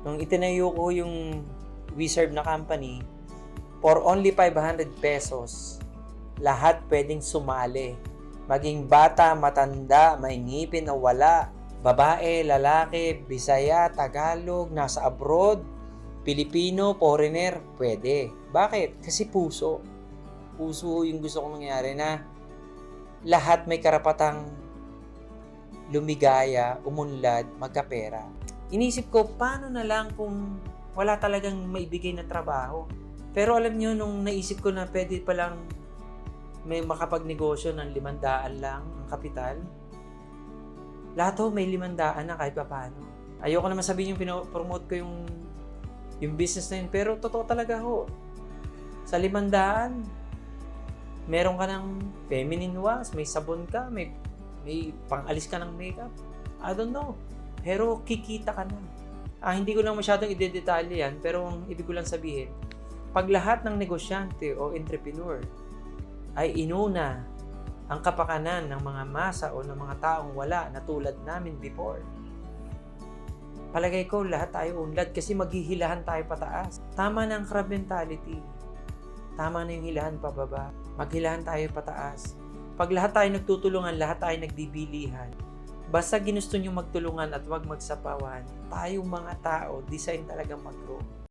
Nung itinayo ko yung Wizard na company, for only 500 pesos, lahat pwedeng sumali. Maging bata, matanda, may ngipin o wala, babae, lalaki, Bisaya, Tagalog, nasa abroad, Pilipino, foreigner, pwede. Bakit? Kasi puso. Puso yung gusto kong mangyari na lahat may karapatang lumigaya, umunlad, magkapera. Inisip ko, paano na lang kung wala talagang maibigay na trabaho? Pero alam nyo, nung naisip ko na pwede palang may makapagnegosyo ng 500 lang ang kapital, lahat ho may 500 na kahit pa paano. Ayoko naman sabihin yung pinopromote ko yung business na yun, pero totoo talaga ho. Sa 500, meron ka ng feminine wax, may sabon ka, may pang-alis ka ng makeup. I don't know. Pero kikita ka na. Hindi ko lang masyadong idedetalye yan, pero ang ibig ko lang sabihin, pag lahat ng negosyante o entrepreneur ay inuna ang kapakanan ng mga masa o ng mga taong wala na tulad namin before, palagay ko lahat tayo unlad kasi maghihilahan tayo pataas. Tama na ang crab mentality. Tama na yung hilahan pababa. Maghilahan tayo pataas. Pag lahat tayo nagtutulungan, lahat tayo nagbibilihan, basta ginusto nyo magtulungan at wag magsapawan, tayong mga tao, design talaga mag-grow.